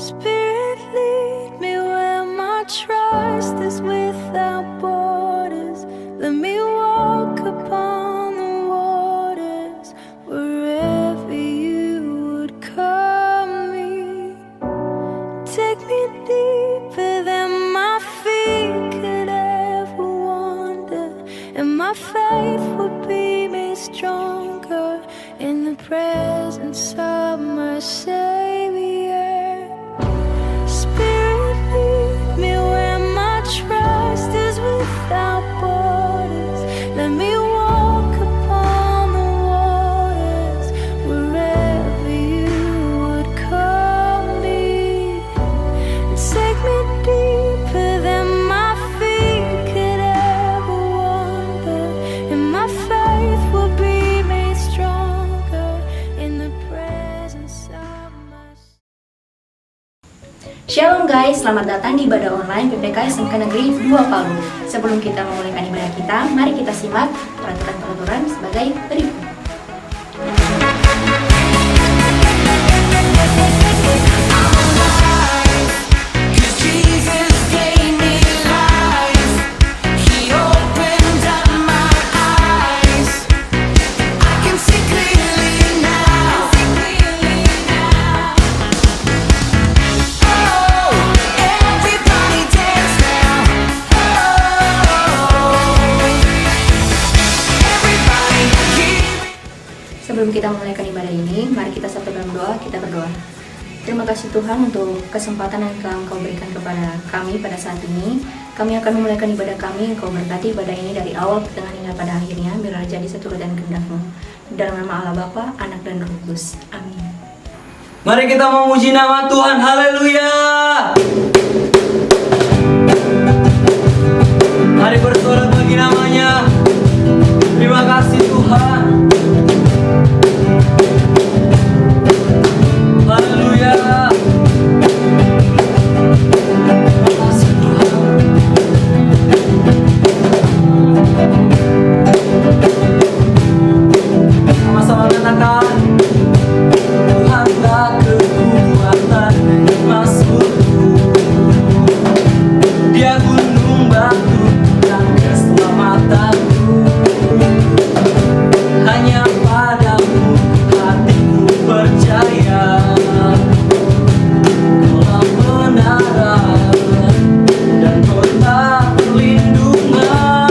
Spirit, lead me where my trust is without borders. Let me walk upon the waters wherever you would call me. Take me deeper than my feet could ever wander, and my faith will be made stronger in the presence of my Savior. Spirit, lead me where my trust is without borders. Let me walk upon the waters wherever you would call me. Take me deeper than my feet could ever wander, and my faith will be made stronger in the presence of my. Shalom guys, selamat datang di ibadah online PPK SMK Negeri 2 Palu. Sebelum kita memulai ibadah kita, mari kita simak peraturan-peraturan sebagai berikut. Sebelum kita memulaikan ibadah ini, mari kita satu dalam doa, kita berdoa. Terima kasih Tuhan untuk kesempatan yang telah Engkau berikan kepada kami pada saat ini. Kami akan memulaikan ibadah kami, Engkau berkati ibadah ini dari awal, pertengahan hingga pada akhirnya, biarlah jadi seturut dan kehendak-Mu. Dalam nama Allah Bapa, Anak dan Roh Kudus. Amin. Mari kita memuji nama Tuhan, haleluya. Mari bersorak bagi namanya. Terima kasih Tuhan. Haleluya. Terima kasih Tuhan. Sama-sama katakan, Tuhanlah kekuatan masukku. Dia gunung batu dan keselamatanku. Hanya padamu hatiku percaya. Kau menara dan kota perlindungan.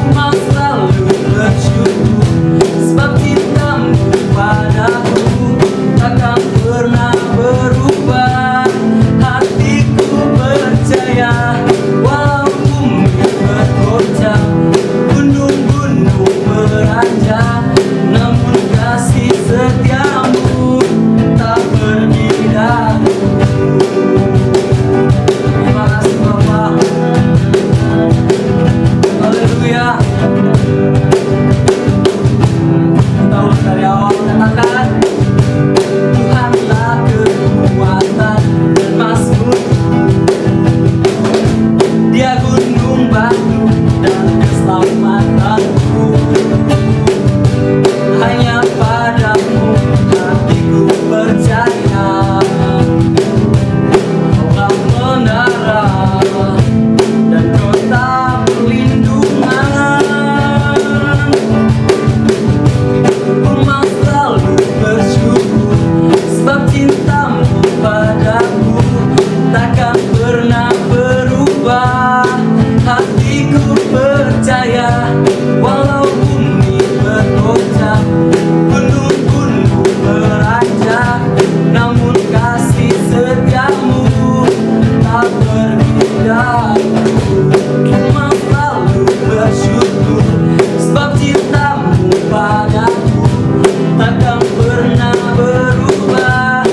Umat selalu bersyukur sebab cintamu padaku takkan pernah berubah. Hatiku percaya walau bumi bergoncang, gunung-gunung beranjak, namun kasih setiamu tak pergi dahulu. Terima kasih Bapak. Haleluya. Tahu dari awal katakan, Tuhanlah kekuatan dan masukku. Dia gunung batu dan keselamatanku. Hanya padamu hatiku percaya. Kaulah menara dan kota perlindungan. Umat selalu bersyukur sebab cintamu padaku takkan pernah berubah. Hatiku percaya walau bumi bergoncang, gunung-gunung beranjak, namun kasih setiamu tak pergi dahulu. Umat selalu bersyukur sebab cintamu padaku takkan pernah berubah.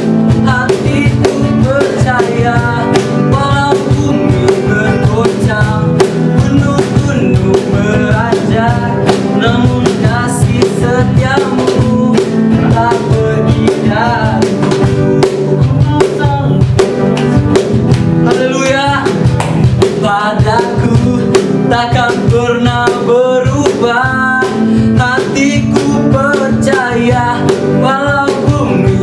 Hatiku percaya walau bumi bergoncang, gunung-gunung beranjak, namun kasih setiamu tak pergi dahulu. Haleluya. Padaku takkan pernah berubah. Hatiku percaya walau bumi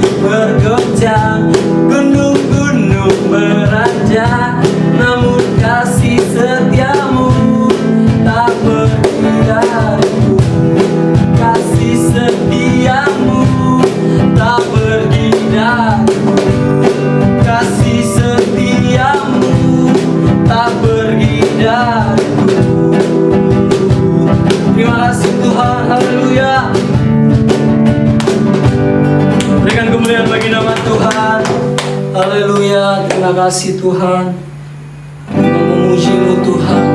dariku. Terima kasih Tuhan, haleluya. Berikan kemuliaan bagi nama Tuhan, haleluya. Terima kasih Tuhan. Kami mau memuji-Mu Tuhan,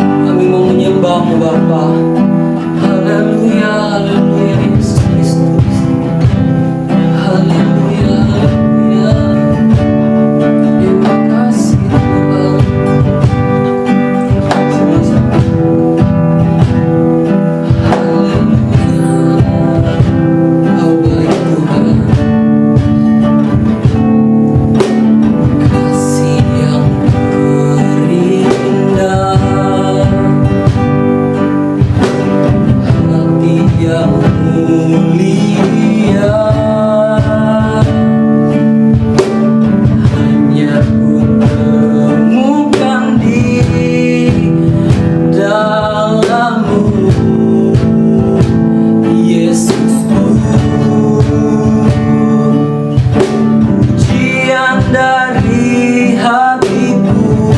kami mau menyembah-Mu Bapa. Haleluya, haleluya Yesus Kristus. Haleluya, haleluya. Terima kasih Tuhan. Haleluya. Kau baik Tuhan. Kasih yang terindah, hati yang mulia, hanya ku temukan di dalam-Mu, Yesusku. Pujian dari hatiku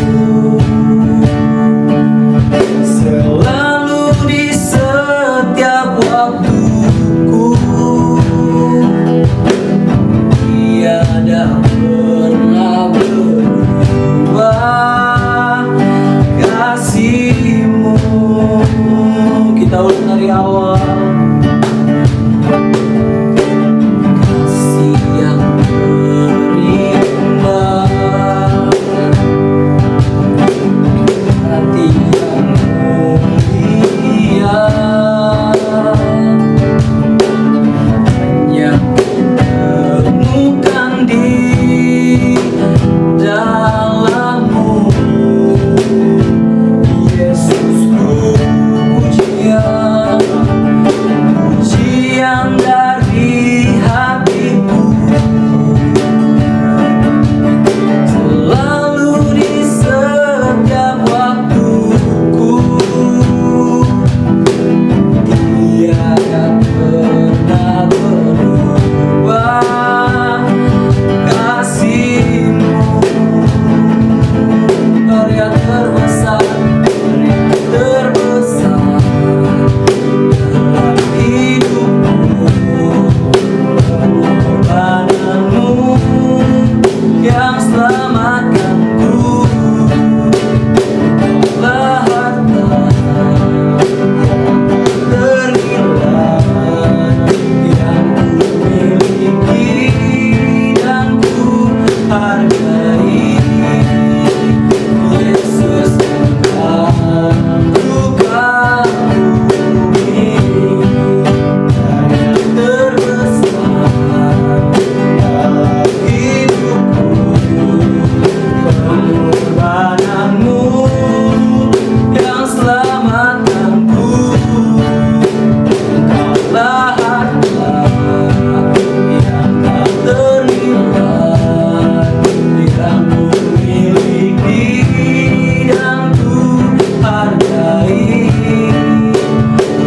selalu di setiap waktuku, tiada pernah berubah kasih-Mu. Kita ulang dari awal. Kasih yang terindah, hati yang mulia, hanya temukan di dalam-Mu, Yesusku. Pujian, pujian dari hatiku selalu di setiap waktuku, tiada pernah berubah kasih-Mu. Karya terbesar, karya terbesar dalam hidupku, pengorbanan-Mu yang selamatkanku. Kaulah harta yang ternilai yang ku miliki dan ku hargai. Yesus, Engkau buka bumi, karya terbesar dalam hidupku, pengorbanan-Mu yang selamatkanku. Engkaulah harta yang tak ternilai yang ku miliki dan ku hargai.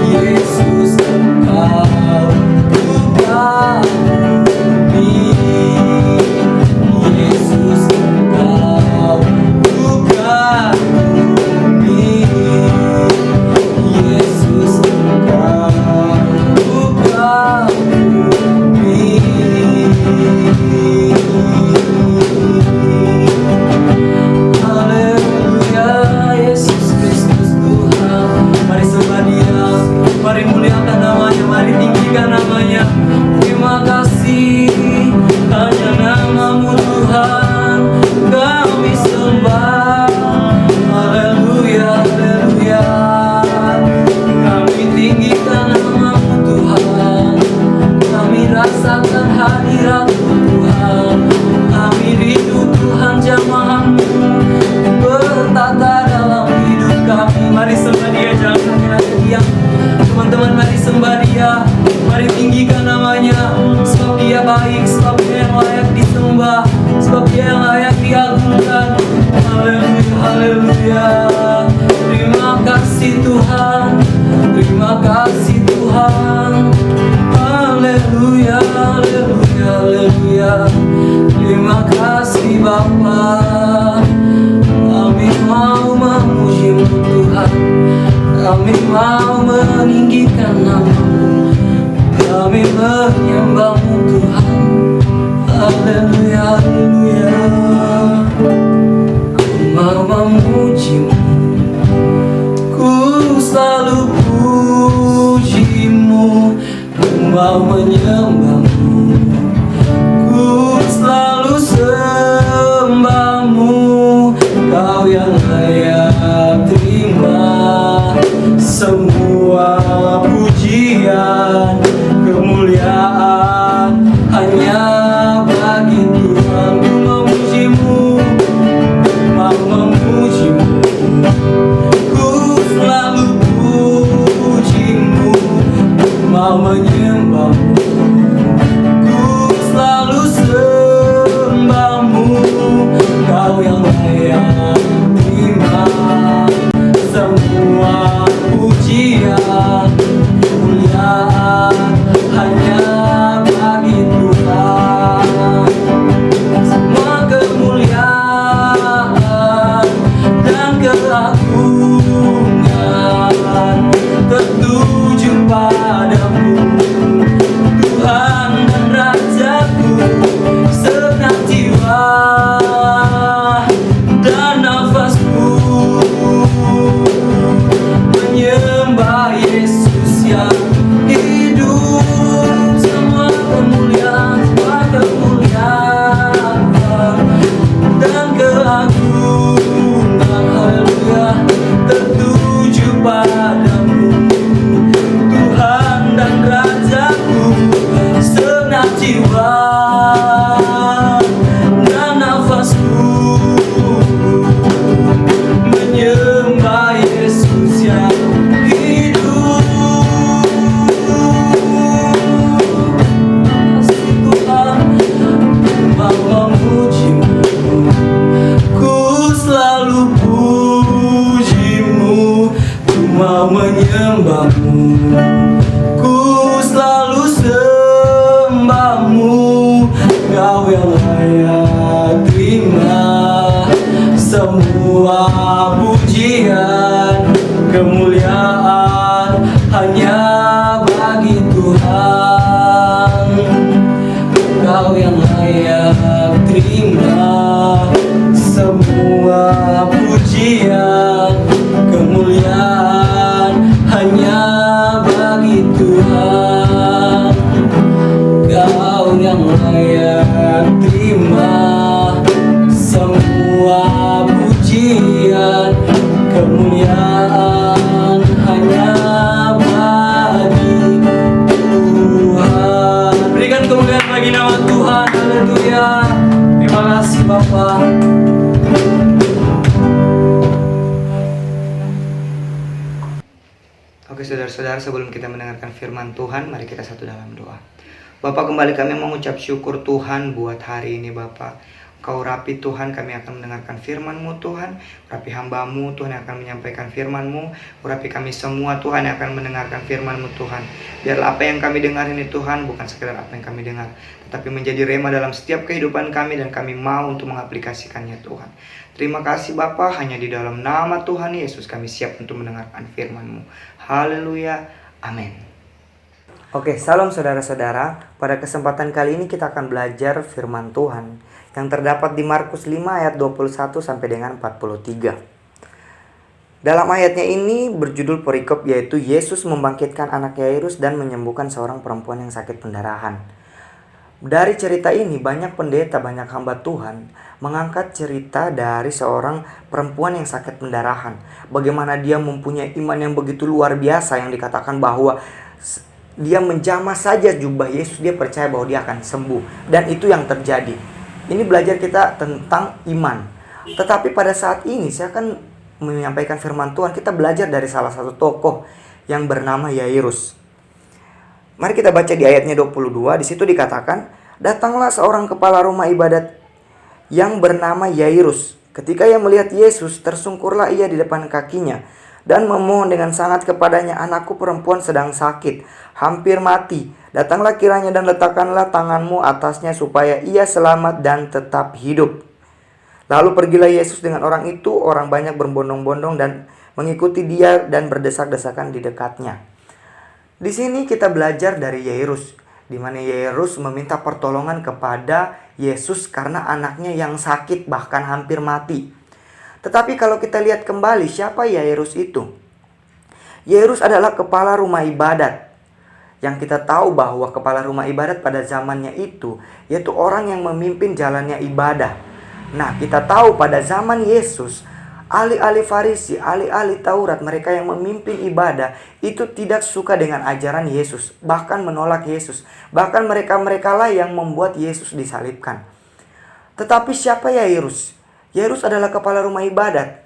Yesus, Engkau buka bumi, Yesus, Engkau buka bumi, Yesus, Engkau buka bumi. Haleluya, Yesus Kristus Tuhan. Mari sembah Dia, mari muliakan namanya, mari tinggikan namanya. Terima kasih, hanya nama-Mu Tuhan kami sembah. Haleluya, haleluya. Kami tinggikan nama-Mu Tuhan, kami rasakan hadirat-Mu Tuhan. Kami rindu Tuhan jamaah-Mu bertata dalam hidup kami. Mari sembah Dia, jangan hanya diam. Teman-teman, mari sembah Dia, mari tinggikan namanya. Sebab Dia baik, sebab Dia yang layak disembah, sebab Dia yang layak diagungkan. Haleluya, haleluya. Terima kasih Tuhan, terima kasih Tuhan. Haleluya, haleluya, haleluya. Terima kasih Bapa, kami mau memuji-Mu Kami mau meninggikan nama-Mu, kami menyembah-Mu Tuhan. Haleluya, haleluya. Ku mau memuji-Mu, ku selalu puji-Mu. Ku mau menyembah-Mu, ku selalu sembah-Mu. Kau yang layak terima semua pujian, kemuliaan hanya bagi Tuhan. Ku memuji-Mu, mau memuji-Mu, ku selalu puji-Mu. Ku mau menyembah-Mu, ku selalu sembah-Mu. Kau yang layak terima semua pujian, kemuliaan hanya bagi Tuhan. Semua kemuliaan dan keagungan tertuju padamu, Tuhan dan Rajaku. Segenap jiwa dan nafasku menyembah Yesus yang hidup. Semua kemuliaan dan keagungan, haleluya, tertuju padamu, Tuhan dan Rajaku. Segenap jiwa dan nafasku menyembah Yesus yang hidup. Tuhan, mau memuji-Mu, ku selalu puji-Mu. Ku mau menyembah-Mu, ku selalu sembah-Mu. Kau yang layak terima semua pujian, kemuliaan hanya bagi Tuhan. Kau yang layak terima semua pujian, kemuliaan hanya bagi Tuhan. Kau yang layak terima semua pujian, kemuliaan hanya bagi Tuhan. Berikan kemuliaan bagi nama Tuhan. Haleluya. Terima kasih Bapa. Oke saudara-saudara, sebelum kita mendengarkan firman Tuhan, mari kita satu dalam doa. Bapak, kembali kami mengucap syukur Tuhan buat hari ini Bapak. Kau rapi Tuhan, kami akan mendengarkan firman-Mu Tuhan. Rapi hamba-Mu Tuhan yang akan menyampaikan firman-Mu. Rapi kami semua Tuhan yang akan mendengarkan firman-Mu Tuhan. Biarlah apa yang kami dengar ini Tuhan bukan sekedar apa yang kami dengar, tetapi menjadi rema dalam setiap kehidupan kami, dan kami mau untuk mengaplikasikannya Tuhan. Terima kasih Bapa, hanya di dalam nama Tuhan Yesus kami siap untuk mendengarkan firman-Mu. Haleluya, amin. Oke, salam saudara-saudara. Pada kesempatan kali ini kita akan belajar firman Tuhan yang terdapat di Markus 5 ayat 21 sampai dengan 43. Dalam ayatnya ini berjudul perikop, yaitu Yesus membangkitkan anak Yairus dan menyembuhkan seorang perempuan yang sakit pendarahan. Dari cerita ini banyak pendeta, banyak hamba Tuhan mengangkat cerita dari seorang perempuan yang sakit pendarahan. Bagaimana dia mempunyai iman yang begitu luar biasa, yang dikatakan bahwa dia menjamah saja jubah Yesus, dia percaya bahwa dia akan sembuh. Dan itu yang terjadi. Ini belajar kita tentang iman. Tetapi pada saat ini saya akan menyampaikan firman Tuhan. Kita belajar dari salah satu tokoh yang bernama Yairus. Mari kita baca di ayatnya 22. Di situ dikatakan, datanglah seorang kepala rumah ibadat yang bernama Yairus. Ketika ia melihat Yesus, tersungkurlah ia di depan kakinya dan memohon dengan sangat kepadanya, anakku perempuan sedang sakit, hampir mati. Datanglah kiranya dan letakkanlah tanganmu atasnya supaya ia selamat dan tetap hidup. Lalu pergilah Yesus dengan orang itu. Orang banyak berbondong-bondong dan mengikuti dia dan berdesak-desakan di dekatnya. Di sini kita belajar dari Yairus, di mana Yairus meminta pertolongan kepada Yesus karena anaknya yang sakit bahkan hampir mati. Tetapi kalau kita lihat kembali, siapa Yairus itu? Yairus adalah kepala rumah ibadat. Yang kita tahu bahwa kepala rumah ibadat pada zamannya itu yaitu orang yang memimpin jalannya ibadah. Nah, kita tahu pada zaman Yesus, ahli-ahli Farisi, ahli-ahli Taurat, mereka yang memimpin ibadah itu tidak suka dengan ajaran Yesus, bahkan menolak Yesus. Bahkan mereka-mereka lah yang membuat Yesus disalibkan. Tetapi siapa Yairus? Yairus adalah kepala rumah ibadat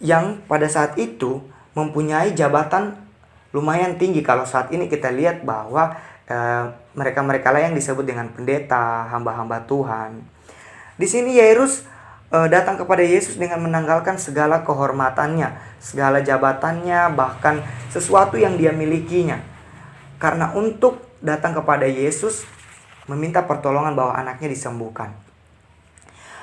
yang pada saat itu mempunyai jabatan lumayan tinggi. Kalau saat ini kita lihat bahwa mereka-mereka lah yang disebut dengan pendeta, hamba-hamba Tuhan. Di sini Yairus datang kepada Yesus dengan menanggalkan segala kehormatannya, segala jabatannya, bahkan sesuatu yang dia milikinya. Karena untuk datang kepada Yesus meminta pertolongan bahwa anaknya disembuhkan.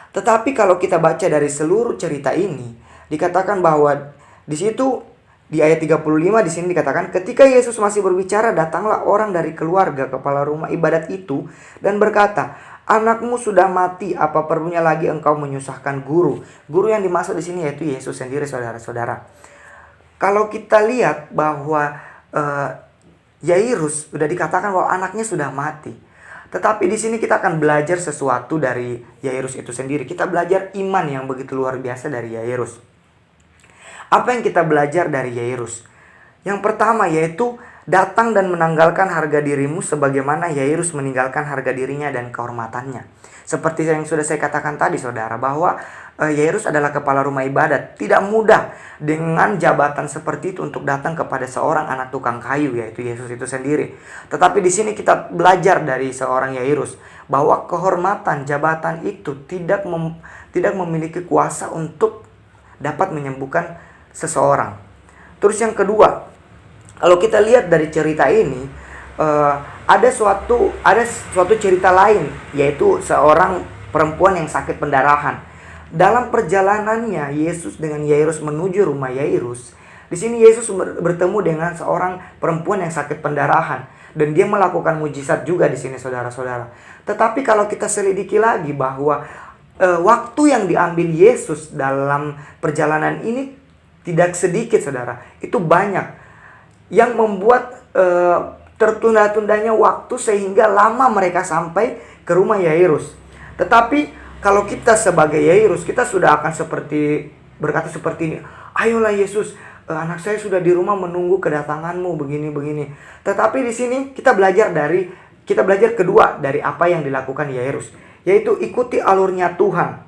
Tetapi kalau kita baca dari seluruh cerita ini, dikatakan bahwa di situ di ayat 35 di sini dikatakan, ketika Yesus masih berbicara, datanglah orang dari keluarga kepala rumah ibadat itu dan berkata, "Anakmu sudah mati, apa perlunya lagi engkau menyusahkan guru?" Guru yang dimaksud di sini yaitu Yesus sendiri, saudara-saudara. Kalau kita lihat bahwa Yairus sudah dikatakan bahwa anaknya sudah mati. Tetapi di sini kita akan belajar sesuatu dari Yairus itu sendiri. Kita belajar iman yang begitu luar biasa dari Yairus. Apa yang kita belajar dari Yairus? Yang pertama yaitu datang dan menanggalkan harga dirimu sebagaimana Yairus meninggalkan harga dirinya dan kehormatannya. Seperti yang sudah saya katakan tadi, saudara, bahwa Yairus adalah kepala rumah ibadat. Tidak mudah dengan jabatan seperti itu untuk datang kepada seorang anak tukang kayu, yaitu Yesus itu sendiri. Tetapi di sini kita belajar dari seorang Yairus bahwa kehormatan jabatan itu tidak memiliki kuasa untuk dapat menyembuhkan seseorang. Terus yang kedua, kalau kita lihat dari cerita ini, ada suatu cerita lain, yaitu seorang perempuan yang sakit pendarahan. Dalam perjalanannya Yesus dengan Yairus menuju rumah Yairus, di sini Yesus bertemu dengan seorang perempuan yang sakit pendarahan dan dia melakukan mujizat juga di sini, saudara-saudara. Tetapi kalau kita selidiki lagi bahwa waktu yang diambil Yesus dalam perjalanan ini tidak sedikit, saudara. Itu banyak yang membuat tertunda-tundanya waktu sehingga lama mereka sampai ke rumah Yairus. Tetapi kalau kita sebagai Yairus, kita sudah akan berkata seperti ini, "Ayolah Yesus, anak saya sudah di rumah menunggu kedatanganmu begini-begini." Tetapi di sini kita belajar kedua dari apa yang dilakukan Yairus, yaitu ikuti alurnya Tuhan.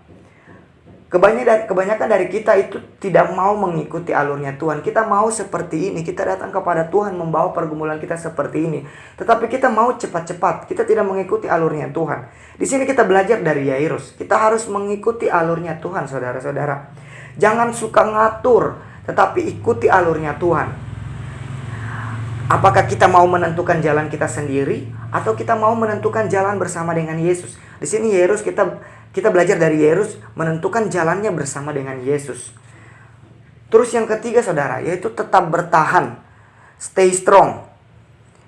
Kebanyakan dari kita itu tidak mau mengikuti alurnya Tuhan. Kita mau seperti ini. Kita datang kepada Tuhan membawa pergumulan kita seperti ini. Tetapi kita mau cepat-cepat. Kita tidak mengikuti alurnya Tuhan. Di sini kita belajar dari Yairus. Kita harus mengikuti alurnya Tuhan, saudara-saudara. Jangan suka ngatur, tetapi ikuti alurnya Tuhan. Apakah kita mau menentukan jalan kita sendiri atau kita mau menentukan jalan bersama dengan Yesus? Di sini Yairus kita belajar dari Yairus menentukan jalannya bersama dengan Yesus. Terus yang ketiga, saudara, yaitu tetap bertahan. Stay strong.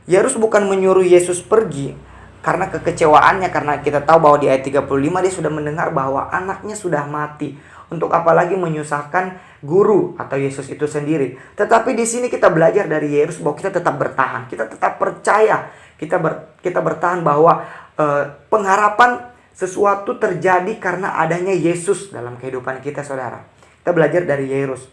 Yairus bukan menyuruh Yesus pergi karena kekecewaannya, karena kita tahu bahwa di ayat 35 dia sudah mendengar bahwa anaknya sudah mati. Untuk apalagi menyusahkan guru atau Yesus itu sendiri. Tetapi di sini kita belajar dari Yairus bahwa kita tetap bertahan. Kita tetap percaya. Kita bertahan bahwa pengharapan sesuatu terjadi karena adanya Yesus dalam kehidupan kita, saudara. Kita belajar dari Yairus.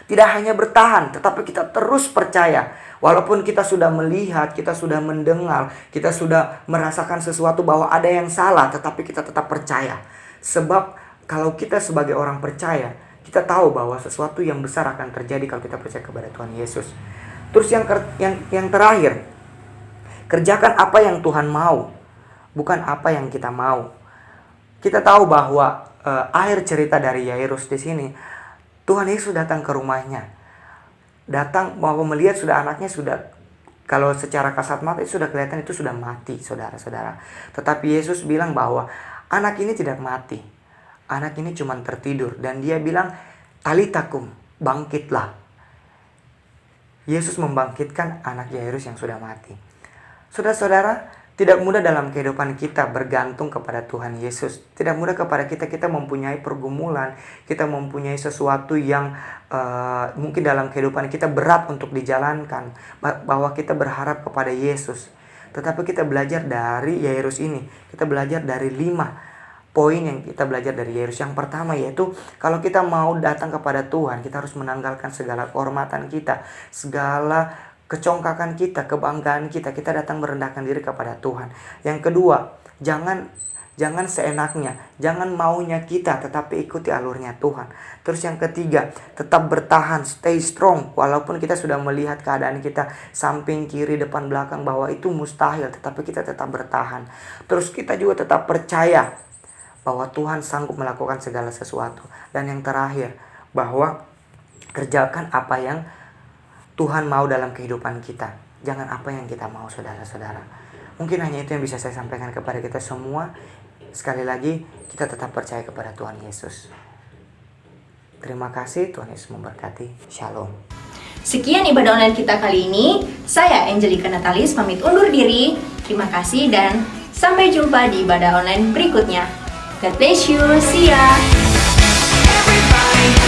Tidak hanya bertahan, tetapi kita terus percaya. Walaupun kita sudah melihat, kita sudah mendengar, kita sudah merasakan sesuatu bahwa ada yang salah, tetapi kita tetap percaya. Sebab kalau kita sebagai orang percaya, kita tahu bahwa sesuatu yang besar akan terjadi kalau kita percaya kepada Tuhan Yesus. Terus yang terakhir, kerjakan apa yang Tuhan mau, bukan apa yang kita mau. Kita tahu bahwa akhir cerita dari Yairus di sini, Tuhan Yesus datang ke rumahnya. Datang bahwa melihat sudah anaknya sudah, kalau secara kasat mata itu sudah kelihatan itu sudah mati, saudara-saudara. Tetapi Yesus bilang bahwa anak ini tidak mati. Anak ini cuma tertidur. Dan dia bilang, "Talita kum." bangkitlah. Yesus membangkitkan anak Yairus yang sudah mati. Saudara-saudara, tidak mudah dalam kehidupan kita bergantung kepada Tuhan Yesus. Tidak mudah kepada kita mempunyai pergumulan, kita mempunyai sesuatu yang mungkin dalam kehidupan kita berat untuk dijalankan, bahwa kita berharap kepada Yesus. Tetapi kita belajar dari Yairus ini, kita belajar dari 5 poin yang kita belajar dari Yairus. Yang pertama yaitu, kalau kita mau datang kepada Tuhan, kita harus menanggalkan segala kehormatan kita, segala kecongkakan kita, kebanggaan kita datang merendahkan diri kepada Tuhan. Yang kedua, jangan seenaknya, jangan maunya kita, tetapi ikuti alurnya Tuhan. Terus yang ketiga, tetap bertahan, stay strong, walaupun kita sudah melihat keadaan kita samping, kiri, depan, belakang bahwa itu mustahil, tetapi kita tetap bertahan. Terus kita juga tetap percaya bahwa Tuhan sanggup melakukan segala sesuatu. Dan yang terakhir, bahwa kerjakan apa yang Tuhan mau dalam kehidupan kita. Jangan apa yang kita mau, saudara-saudara. Mungkin hanya itu yang bisa saya sampaikan kepada kita semua. Sekali lagi, kita tetap percaya kepada Tuhan Yesus. Terima kasih, Tuhan Yesus memberkati. Shalom. Sekian ibadah online kita kali ini. Saya Angelica Natalis pamit undur diri. Terima kasih dan sampai jumpa di ibadah online berikutnya. God bless you. See ya. Everybody